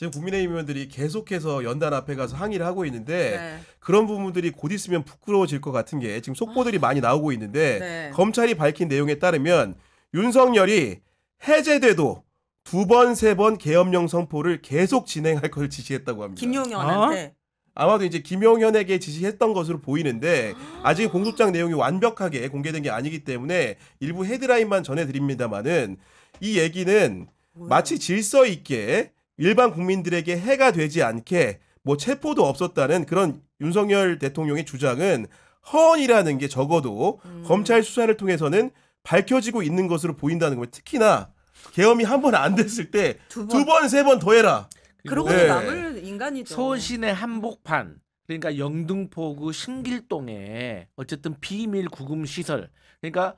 지금 국민의힘 의원들이 계속해서 연단 앞에 가서 항의를 하고 있는데 네. 그런 부분들이 곧 있으면 부끄러워질 것 같은 게 지금 속보들이 많이 나오고 있는데 네. 검찰이 밝힌 내용에 따르면 윤석열이 해제돼도 2번, 3번 계엄령 선포를 계속 진행할 것을 지시했다고 합니다. 김용현한테. 아마도 이제 김용현에게 지시했던 것으로 보이는데 아직 공소장 내용이 완벽하게 공개된 게 아니기 때문에 일부 헤드라인만 전해드립니다만은 이 얘기는 마치 질서 있게 일반 국민들에게 해가 되지 않게 뭐 체포도 없었다는 그런 윤석열 대통령의 주장은 허언이라는 게 적어도 검찰 수사를 통해서는 밝혀지고 있는 것으로 보인다는 거예요. 특히나 계엄이 한 번 안 됐을 때 2번, 3번 더 해라. 그러고도 네. 남을 인간이죠. 서울시내 한복판 그러니까 영등포구 신길동에 어쨌든 비밀 구금 시설 그러니까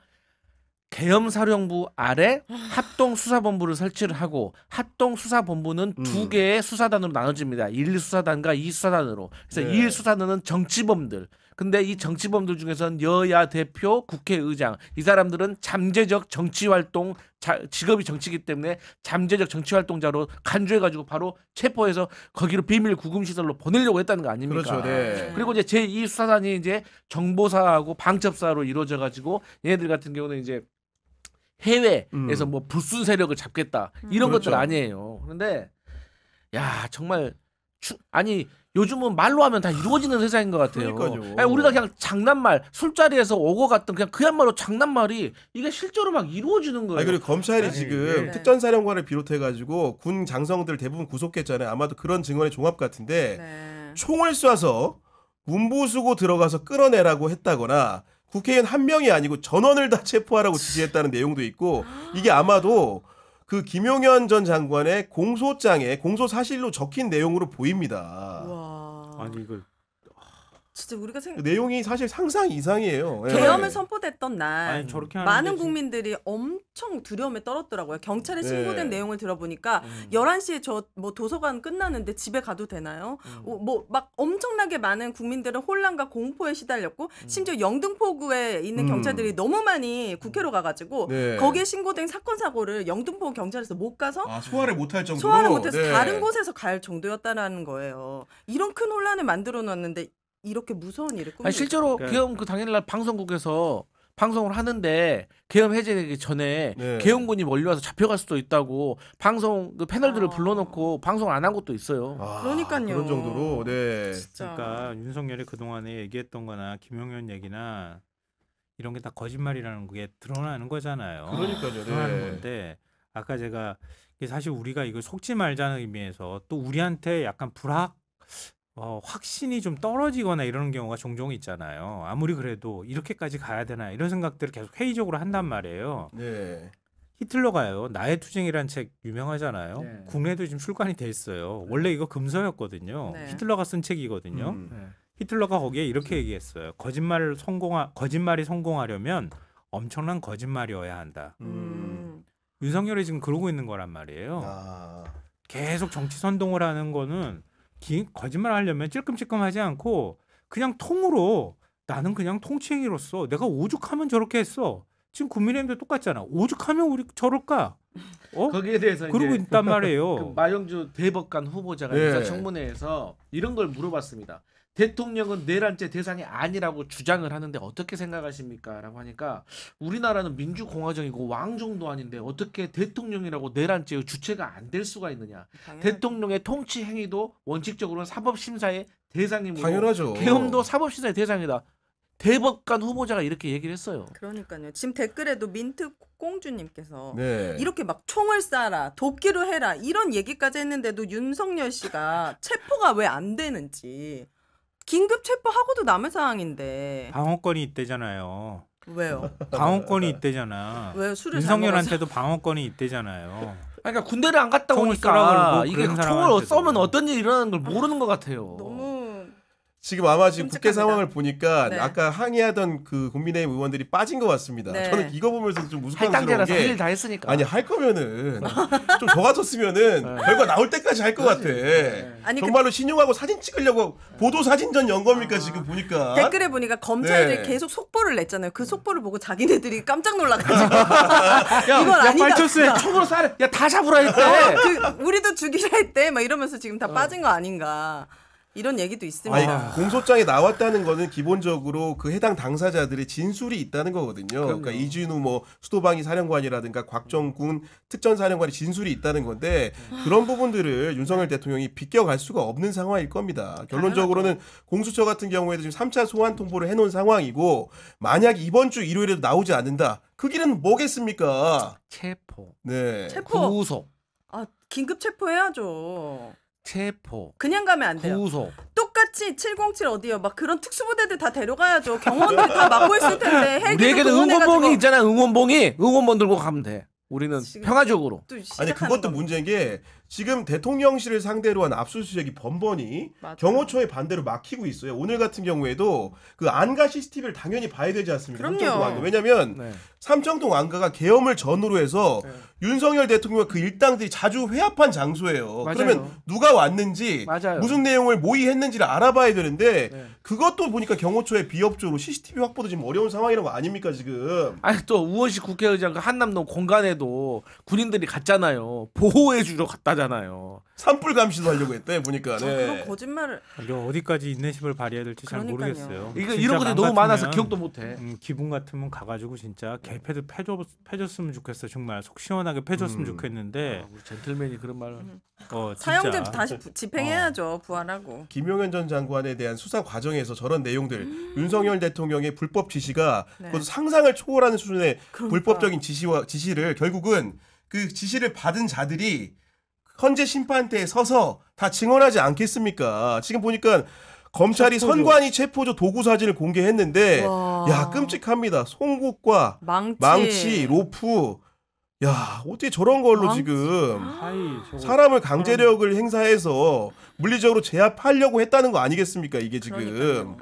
계엄사령부 아래 합동수사본부를 설치를 하고 합동수사본부는 두 개의 수사단으로 나눠집니다. 1수사단과 2수사단으로. 그래서 네. 1수사단은 정치범들. 근데 이 정치범들 중에서는 여야 대표, 국회의장 이 사람들은 잠재적 정치활동 직업이 정치이기 때문에 잠재적 정치활동자로 간주해가지고 바로 체포해서 거기로 비밀 구금시설로 보내려고 했다는 거 아닙니까? 그렇죠. 네. 그리고 이제 제2수사단이 이제 정보사하고 방첩사로 이루어져가지고 얘네들 같은 경우는 이제 해외에서 뭐 불순 세력을 잡겠다 이런 그렇죠. 것들 아니에요. 그런데 야 정말 아니 요즘은 말로 하면 다 이루어지는 세상인 것 같아요. 그러니까요. 아니, 우리가 그냥 장난말 술자리에서 오고 갔던 그냥 그야말로 장난말이 이게 실제로 막 이루어지는 거예요. 아니 그리고 검찰이 지금 네. 특전사령관을 비롯해가지고 군 장성들 대부분 구속했잖아요. 아마도 그런 증언의 종합 같은데 네. 총을 쏴서 문부 쓰고 들어가서 끌어내라고 했다거나 국회의원 한 명이 아니고 전원을 다 체포하라고 지시했다는 내용도 있고 이게 아마도 그 김용현 전 장관의 공소장에 공소 사실로 적힌 내용으로 보입니다. 와. 아니 이거 진짜 우리가 내용이 사실 상상 이상이에요. 예. 계엄을 선포됐던 날 아니, 저렇게 많은 하는데 국민들이 엄청 두려움에 떨었더라고요. 경찰에 네. 신고된 내용을 들어보니까 11시에 저 뭐 도서관 끝나는데 집에 가도 되나요? 뭐 막 엄청나게 많은 국민들은 혼란과 공포에 시달렸고 심지어 영등포구에 있는 경찰들이 너무 많이 국회로 가가지고 네. 거기에 신고된 사건 사고를 영등포 경찰에서 못 가서 소화를 못할 정도로 소화를 못해서 네. 다른 곳에서 갈 정도였다라는 거예요. 이런 큰 혼란을 만들어놨는데 이렇게 무서운 일을 꾸미고 아니, 실제로 그러니까- 계엄 그 당일날 방송국에서 방송을 하는데 계엄 해제되기 전에 네. 계엄군이 몰려와서 잡혀갈 수도 있다고 방송 그 패널들을 아. 불러놓고 방송을 안 한 것도 있어요. 그러니까요. 그런 정도로 네. 진짜. 그러니까 윤석열이 그동안에 얘기했던-거나 김용현 얘기나 이런 게 다 거짓말이라는 게 드러나는 거잖아요. 그러니까요. 드러나는 네. 건데 아까 제가 사실 우리가 이걸 속지 말자는 의미에서 또 우리한테 약간 확신이 좀 떨어지거나 이러는 경우가 종종 있잖아요. 아무리 그래도 이렇게까지 가야 되나 이런 생각들을 계속 회의적으로 한단 말이에요. 네. 히틀러가요. 나의 투쟁이라는 책 유명하잖아요. 네. 국내도 지금 출간이 돼 있어요. 원래 이거 금서였거든요. 네. 히틀러가 쓴 책이거든요. 네. 히틀러가 거기에 이렇게 얘기했어요. 거짓말이 성공하려면 엄청난 거짓말이어야 한다. 윤석열이 지금 그러고 있는 거란 말이에요. 아. 계속 정치 선동을 하는 거는 거짓말 하려면 찔끔찔끔하지 않고 그냥 통으로 나는 그냥 통치행위로서 내가 오죽하면 저렇게 했어. 지금 국민의힘도 똑같잖아. 오죽하면 우리 저럴까? 거기에 대해서 그러고 이제 있단 말이에요. 그 마영주 대법관 후보자가 네. 인사청문회에서 이런 걸 물어봤습니다. 대통령은 내란죄 대상이 아니라고 주장을 하는데 어떻게 생각하십니까? 라고 하니까 우리나라는 민주공화정이고 왕정도 아닌데 어떻게 대통령이라고 내란죄의 주체가 안 될 수가 있느냐. 대통령의 통치 행위도 원칙적으로는 사법심사의 대상이고 당연하죠. 계엄도 사법심사의 대상이다. 대법관 후보자가 이렇게 얘기를 했어요. 그러니까요. 지금 댓글에도 민트 꽁주님께서 네. 이렇게 막 총을 쏴라, 도끼로 해라 이런 얘기까지 했는데도 윤석열 씨가 체포가 왜 안 되는지 긴급 체포하고도 남의 상황인데 방어권이 있대잖아요. 왜요? 방어권이 있대잖아. 왜요? 술을 잘 윤석열한테도 방어권이 있대잖아요. 그러니까 군대를 안 갔다 총을 쏘라 오니까 그러고 이게 그런 총을 사람한테도. 쏘면 어떤 일이 일어나는 걸 모르는 것 같아요. 너무 지금 아마 지금 국회 끔찍합니다. 상황을 보니까 네. 아까 항의하던 그 국민의힘 의원들이 빠진 것 같습니다. 네. 저는 이거 보면서 좀 할 우스꽝스러운 단계라서 할 일 게 다 했으니까. 아니 할 거면은 좀 저 같았으면은 네. 결과 나올 때까지 할 것 같아. 아니 정말로 신용하고 사진 찍으려고 보도 사진전 연 겁니까 지금 보니까. 댓글에 보니까 검찰이 네. 계속 속보를 냈잖아요. 그 속보를 보고 자기네들이 깜짝 놀라가지고 야, 이건 아니다. 발초스에 총으로 쏴. 야, 다 잡으라 했대. 그 우리도 죽이라 했대. 막 이러면서 지금 다 빠진 거 아닌가. 이런 얘기도 있습니다. 아니, 공소장에 나왔다는 거는 기본적으로 그 해당 당사자들의 진술이 있다는 거거든요. 그러니까 이진우 뭐 수도방위 사령관이라든가 곽정군 특전사령관의 진술이 있다는 건데 그런 부분들을 윤석열 대통령이 비껴갈 수가 없는 상황일 겁니다. 결론적으로는 공수처 같은 경우에도 지금 3차 소환 통보를 해놓은 상황이고 만약 이번 주 일요일에도 나오지 않는다. 그 길은 뭐겠습니까? 체포, 네. 체포. 구속, 아, 긴급 체포해야죠. 체포, 그냥 가면 안 돼요. 구속. 똑같이 707 어디요? 막 그런 특수부대들 다 데려가야죠. 경호원들 다 맡고 있을 텐데 헬기도 우리에게는 동원해가지고 응원봉이 있잖아. 응원봉 들고 가면 돼. 우리는 지금- 평화적으로. 또 아니 시작하는 그것도 겁니다. 문제인 게 지금 대통령실을 상대로 한 압수수색이 번번이 맞아요. 경호처의 반대로 막히고 있어요. 오늘 같은 경우에도 그 안가 CCTV를 당연히 봐야 되지 않습니까? 그럼요. 삼청동 안가. 왜냐하면 네. 삼청동 안가가 계엄을 전후로 해서 네. 윤석열 대통령과 그 일당들이 자주 회합한 장소예요. 맞아요. 그러면 누가 왔는지 맞아요. 무슨 내용을 모의했는지를 알아봐야 되는데 네. 그것도 보니까 경호처의 비협조로 CCTV 확보도 지금 어려운 상황이라는 거 아닙니까 지금? 아니 또 우원식 국회의장 그 한남동 공간에도 군인들이 갔잖아요. 보호해 주러 갔다잖아요. 산불 감시도 하려고 했대 보니까. 아, 네. 그런 거짓말을 이거 어디까지 인내심을 발휘해야 될지 잘 그러니까요. 모르겠어요. 이거 진짜 이런 것들이 맘 너무 많아서 같으면, 기억도 못 해. 기분 같으면 가가지고 진짜 개패도 패줬으면 좋겠어. 정말 속 시원하게 패줬으면 좋겠는데 우리 젠틀맨이 그런 말을. 진짜 사형제 다시 집행해야죠. 부활하고. 김용현 전 장관에 대한 수사 과정에서 저런 내용들 윤석열 대통령의 불법 지시가 네. 그것도 상상을 초월하는 수준의 그러니까. 불법적인 지시를 결국은 그 지시를 받은 자들이 헌재 심판대에 서서 다 증언하지 않겠습니까? 지금 보니까 검찰이 체포조. 선관위 체포조 도구 사진을 공개했는데 와. 야 끔찍합니다. 송곳과 망치, 로프. 야 어떻게 저런 걸로 망치. 지금 사이 저거 사람을 강제력을 행사해서 물리적으로 제압하려고 했다는 거 아니겠습니까? 이게 지금. 그러니까요.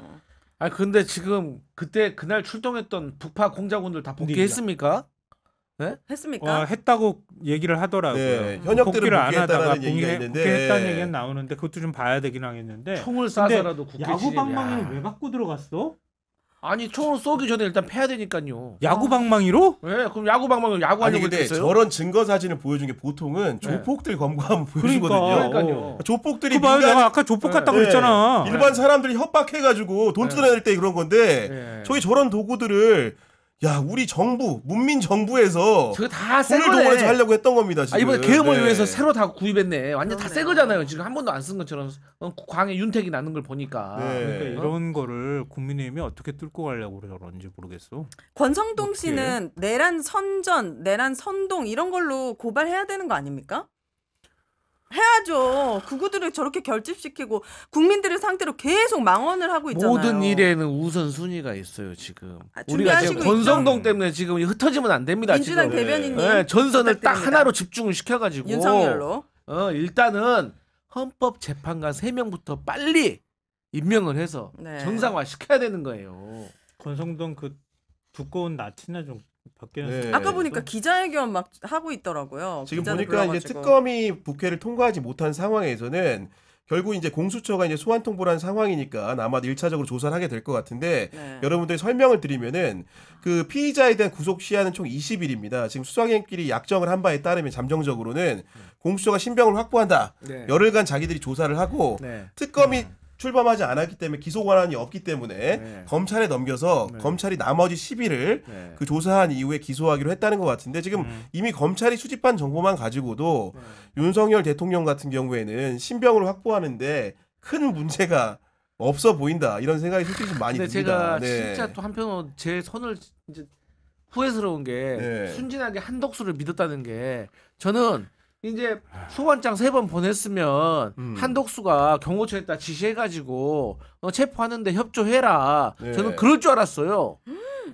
아 근데 지금 그때 그날 출동했던 북파 공작원들 다 복귀했습니까? 했습니까? 했다고 얘기를 하더라고요. 네, 현역들은 복귀를 안 복귀했다라는 하다가 얘기가 있는데. 복귀했다는 얘기는 나오는데 그것도 좀 봐야 되긴 하겠는데. 총을 근데 쏴서라도 국회 야구 진입. 방망이를 야. 왜 갖고 들어갔어? 아니 총을 쏘기 전에 일단 패야 되니까요. 야구 방망이로? 왜? 그럼 야구 방망이 야구 아니 하려고 근데 했어요? 저런 증거 사진을 보여준 게 보통은 조폭들 검거하면 보여주거든요. 그러니까요. 조폭들이 그 봐요. 민간- 내가 아까 조폭 같다고 네. 그랬잖아. 일반 사람들이 협박해가지고 돈 네. 뜯어낼 때 그런 건데 네. 저희 저런 도구들을 야 우리 정부 문민 정부에서 저거 다새 돈을 동원해서 하려고 했던 겁니다. 지금. 아 이번에 계엄을 네. 위해서 새로 다 구입했네. 완전 다 새 그러네요. 거잖아요. 지금 한 번도 안 쓴 것처럼 광에 윤택이 나는 걸 보니까. 네. 그러니까 이런 거를 국민의힘이 어떻게 뚫고 가려고 그러는지 모르겠어. 권성동 어떻게 씨는 내란 선전, 내란 선동 이런 걸로 고발해야 되는 거 아닙니까? 해야죠. 그거들을 저렇게 결집시키고 국민들을 상대로 계속 망언을 하고 있잖아요. 모든 일에는 우선 순위가 있어요 지금. 아, 우리가 준비하시고 지금 권성동 있죠? 때문에 지금 흩어지면 안 됩니다. 민주당 지금. 대변인님 네, 전선을 딱 부탁드립니다. 하나로 집중을 시켜가지고 윤석열로. 일단은 헌법재판관 3명부터 빨리 임명을 해서 네. 정상화 시켜야 되는 거예요. 권성동 그 두꺼운 나치나 좀 벗겨냈 네. 아까 보니까 기자회견 막 하고 있더라고요. 지금 기자들 보니까 이제 불러가지고. 특검이 국회를 통과하지 못한 상황에서는 결국 이제 공수처가 이제 소환 통보를 한 상황이니까 아마도 1차적으로 조사를 하게 될 것 같은데 네. 여러분들이 설명을 드리면은 그 피의자에 대한 구속 시한은 총 20일입니다. 지금 수사기관끼리 약정을 한 바에 따르면 잠정적으로는 공수처가 신병을 확보한다. 네. 열흘간 자기들이 조사를 하고 네. 특검이 출범하지 않았기 때문에 기소 권한이 없기 때문에 네. 검찰에 넘겨서 네. 검찰이 나머지 10일을 네. 그 조사한 이후에 기소하기로 했다는 것 같은데 지금 이미 검찰이 수집한 정보만 가지고도 윤석열 대통령 같은 경우에는 신병을 확보하는데 큰 문제가 없어 보인다 이런 생각이 솔직히 좀 많이 근데 듭니다. 제가 네. 진짜 또 한편으로 제 손을 이제 후회스러운 게 네. 순진하게 한덕수를 믿었다는 게 저는 이제 소환장 3번 보냈으면 한덕수가 경호처에다 지시해가지고 체포하는데 협조해라. 네. 저는 그럴 줄 알았어요.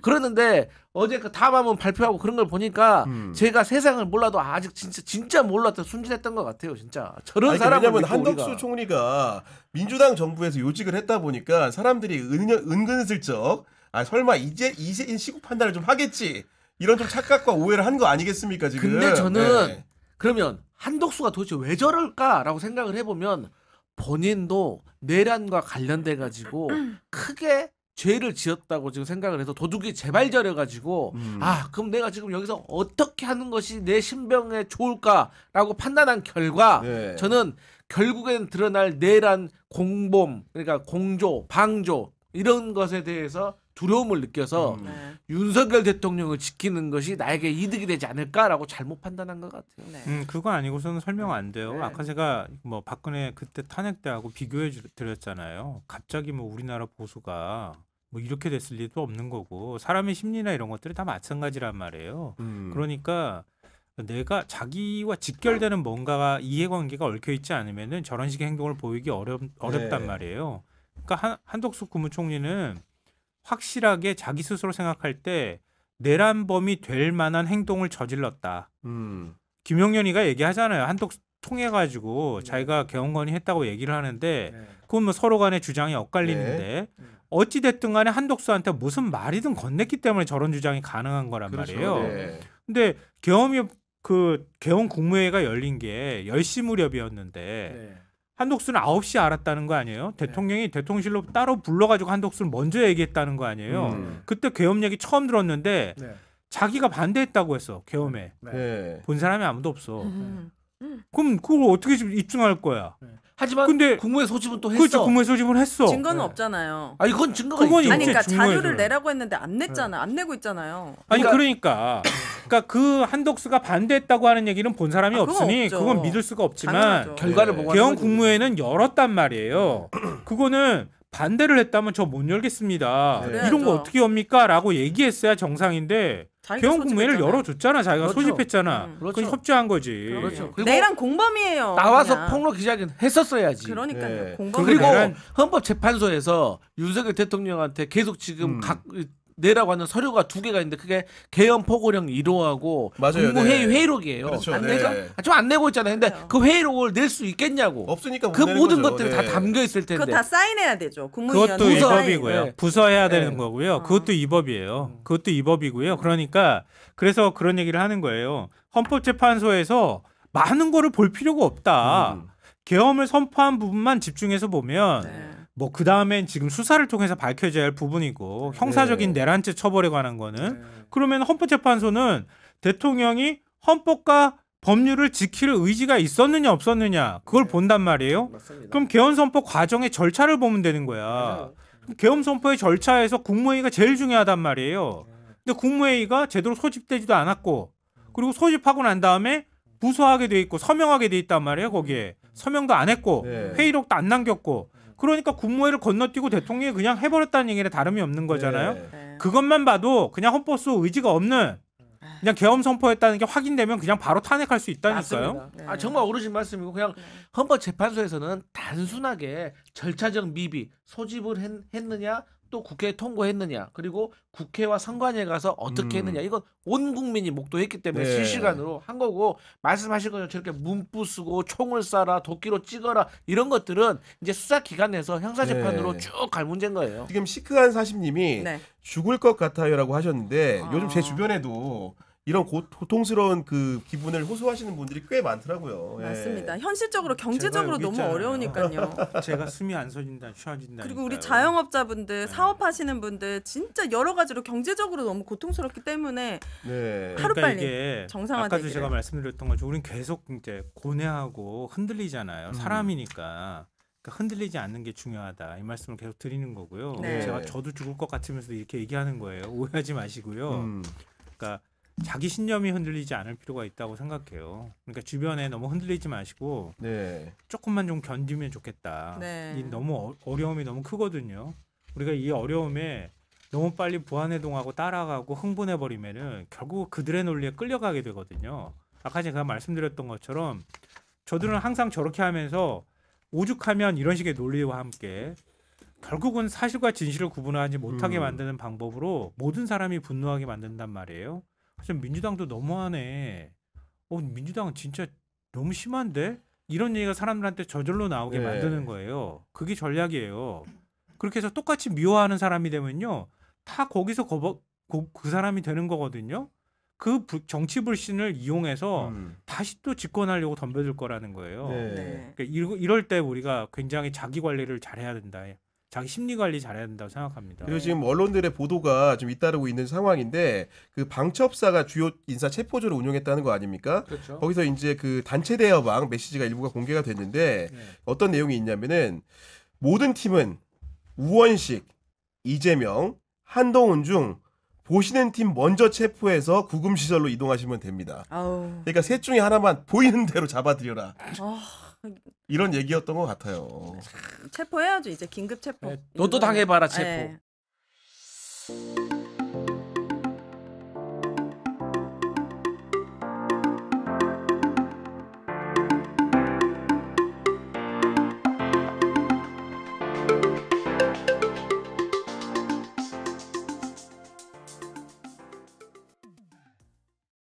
그러는데 어제 그 담화문 발표하고 그런 걸 보니까 제가 세상을 몰라도 아직 진짜 몰랐던 순진했던 것 같아요. 진짜 저런 아니, 사람을 왜냐면 믿고 한덕수 우리가. 총리가 민주당 정부에서 요직을 했다 보니까 사람들이 은근슬쩍 설마 이제 이세인 시국 판단을 좀 하겠지 이런 좀 착각과 오해를 한 거 아니겠습니까 지금? 근데 저는 네. 그러면 한덕수가 도대체 왜 저럴까라고 생각을 해보면 본인도 내란과 관련돼 가지고 크게 죄를 지었다고 지금 생각을 해서 도둑이 재발절해 가지고 그럼 내가 지금 여기서 어떻게 하는 것이 내 신병에 좋을까라고 판단한 결과 네. 저는 결국엔 드러날 내란, 공범, 그러니까 공조, 방조 이런 것에 대해서 두려움을 느껴서 네. 윤석열 대통령을 지키는 것이 나에게 이득이 되지 않을까라고 잘못 판단한 것 같아요. 네. 그거 아니고서는 설명 안 돼요. 네. 아까 제가 뭐 박근혜 그때 탄핵 때하고 비교해 드렸잖아요. 갑자기 뭐 우리나라 보수가 뭐 이렇게 됐을 리도 없는 거고 사람의 심리나 이런 것들이 다 마찬가지란 말이에요. 그러니까 내가 자기와 직결되는 뭔가가 이해관계가 얽혀 있지 않으면은 저런 식의 행동을 보이기 어렵단 네. 말이에요. 그러니까 한덕수 국무총리는 확실하게 자기 스스로 생각할 때 내란범이 될 만한 행동을 저질렀다. 김용현이가 얘기하잖아요. 한덕수 통해가지고 자기가 개헌 건의했다고 얘기를 하는데 그건 뭐 서로 간의 주장이 엇갈리는데 어찌 됐든 간에 한덕수한테 무슨 말이든 건넸기 때문에 저런 주장이 가능한 거란 그렇죠. 말이에요. 네. 근데 개헌 국무회의가 열린 게 10시 무렵이었는데 한덕수는 9시에 알았다는 거 아니에요? 대통령이 대통령실로 따로 불러가지고 한덕수를 먼저 얘기했다는 거 아니에요? 그때 계엄 얘기 처음 들었는데 자기가 반대했다고 했어. 계엄에. 네. 본 사람이 아무도 없어. 음. 그럼 그걸 어떻게 입증할 거야? 하지만 근데 국무회 소집은 또 했어. 그렇죠. 국무회 소집을 했어. 증거는 네. 없잖아요. 이건 증거가 그건 있죠. 아니 그러니까 이제 자료를 중모에서는- 내라고 했는데 안 냈잖아. 안 내고 있잖아요. 아니 그러니까 그 한덕수가 반대했다고 하는 얘기는 본 사람이 그건 없으니 없죠. 그건 믿을 수가 없지만 당연하죠. 결과를 네. 보고 개헌 하는 거지. 국무회는 열었단 말이에요. 그거는 반대를 했다면 저 못 열겠습니다. 네. 이런 거 그래야죠. 어떻게 합니까?라고 얘기했어야 정상인데 자기가 개헌 국무회를 소집했잖아요. 열어줬잖아. 자기가 그렇죠. 소집했잖아. 그렇죠. 그건 협조한 거지. 그렇죠. 그리고 내란 공범이에요. 나와서 그냥. 폭로 기자회견 했었어야지. 그러니까요. 네. 공범. 그리고 내란- 헌법재판소에서 윤석열 대통령한테 계속 지금 각 내라고 하는 서류가 2개가 있는데 그게 개헌 포고령 1호하고 맞아요. 국무회의 네. 회의록이에요. 그렇죠. 안 네. 내죠? 좀 안 내고 있잖아요. 근데 맞아요. 그 회의록을 낼 수 있겠냐고. 없으니까 못 그 내는 모든 거죠. 것들이 네. 다 담겨 있을 텐데. 그거 다 사인해야 되죠. 국무위원 그것도 부서. 위법이고요. 네. 부서해야 네. 되는 거고요. 그것도 위법이에요. 그것도 위법이고요. 그러니까 그래서 그런 얘기를 하는 거예요. 헌법재판소에서 많은 거를 볼 필요가 없다. 계엄을 선포한 부분만 집중해서 보면 네. 뭐 그 다음엔 지금 수사를 통해서 밝혀져야 할 부분이고 형사적인 네. 내란죄 처벌에 관한 거는 네. 그러면 헌법재판소는 대통령이 헌법과 법률을 지킬 의지가 있었느냐 없었느냐 그걸 네. 본단 말이에요. 맞습니다. 그럼 개헌 선포 과정의 절차를 보면 되는 거야. 맞아요. 그럼 개헌 선포의 절차에서 국무회의가 제일 중요하단 말이에요. 근데 국무회의가 제대로 소집되지도 않았고 그리고 소집하고 난 다음에 부서하게 돼 있고 서명하게 돼 있단 말이에요. 거기에 서명도 안 했고 네. 회의록도 안 남겼고 그러니까 국무회의를 건너뛰고 대통령이 그냥 해버렸다는 얘기에 다름이 없는 거잖아요. 네. 네. 그것만 봐도 그냥 헌법소 의지가 없는 그냥 계엄 선포했다는 게 확인되면 그냥 바로 탄핵할 수 있다니까요. 맞습니다. 네. 정말 어르신 말씀이고 그냥 네. 헌법재판소에서는 단순하게 절차적 미비 소집을 했느냐 또 국회에 통과했느냐 그리고 국회와 선관위에 가서 어떻게 했느냐 이건 온 국민이 목도했기 때문에 네. 실시간으로 한 거고 말씀하신 것처럼 저렇게 문구 쓰고 총을 쏴라 도끼로 찍어라 이런 것들은 이제 수사기관에서 형사재판으로 네. 쭉 갈 문제인 거예요. 지금 시크한 사심님이 네. 죽을 것 같아요라고 하셨는데 아. 요즘 제 주변에도 이런 고통스러운 그 기분을 호소하시는 분들이 꽤 많더라고요. 예. 맞습니다. 현실적으로 경제적으로 여기 너무 있잖아요. 어려우니까요. 제가 숨이 안 쉬어진다. 그리고 우리 자영업자분들, 사업하시는 분들 진짜 여러 가지로 경제적으로 너무 고통스럽기 때문에 네. 하루빨리 이게 정상화되기를. 아까도 제가 말씀드렸던 것처럼 우리는 계속 이제 고뇌하고 흔들리잖아요. 사람이니까. 그러니까 흔들리지 않는 게 중요하다. 이 말씀을 계속 드리는 거고요. 네. 제가 저도 죽을 것 같으면서 이렇게 얘기하는 거예요. 오해하지 마시고요. 그러니까 자기 신념이 흔들리지 않을 필요가 있다고 생각해요. 그러니까 주변에 너무 흔들리지 마시고 네. 조금만 좀 견디면 좋겠다. 네. 이 너무 어려움이 너무 크거든요. 우리가 이 어려움에 너무 빨리 부안해동하고 따라가고 흥분해 버리면은 결국 그들의 논리에 끌려가게 되거든요. 아까 제가 말씀드렸던 것처럼 저들은 항상 저렇게 하면서 오죽하면 이런 식의 논리와 함께 결국은 사실과 진실을 구분하지 못하게 음. 만드는 방법으로 모든 사람이 분노하게 만든단 말이에요. 그래서 민주당도 너무하네. 민주당은 진짜 너무 심한데? 이런 얘기가 사람들한테 저절로 나오게 네. 만드는 거예요. 그게 전략이에요. 그렇게 해서 똑같이 미워하는 사람이 되면요. 다 거기서 그 사람이 되는 거거든요. 그 정치 불신을 이용해서 다시 또 집권하려고 덤벼들 거라는 거예요. 네. 네. 그러니까 이럴 때 우리가 굉장히 자기 관리를 잘해야 된다. 자기 심리 관리 잘해야 된다고 생각합니다. 그리고 지금 언론들의 보도가 좀 잇따르고 있는 상황인데 그 방첩사가 주요 인사 체포조를 운영했다는 거 아닙니까? 그렇죠. 거기서 이제 그 단체 대여방 메시지가 일부가 공개가 됐는데 네. 어떤 내용이 있냐면은 모든 팀은 우원식, 이재명, 한동훈 중 보시는 팀 먼저 체포해서 구금 시설로 이동하시면 됩니다. 아우. 그러니까 셋 중에 하나만 보이는 대로 잡아들여라. 아, 이런 얘기였던 것 같아요. 체포해야죠. 이제 긴급 체포. 네, 너도 당해봐라 체포. 네.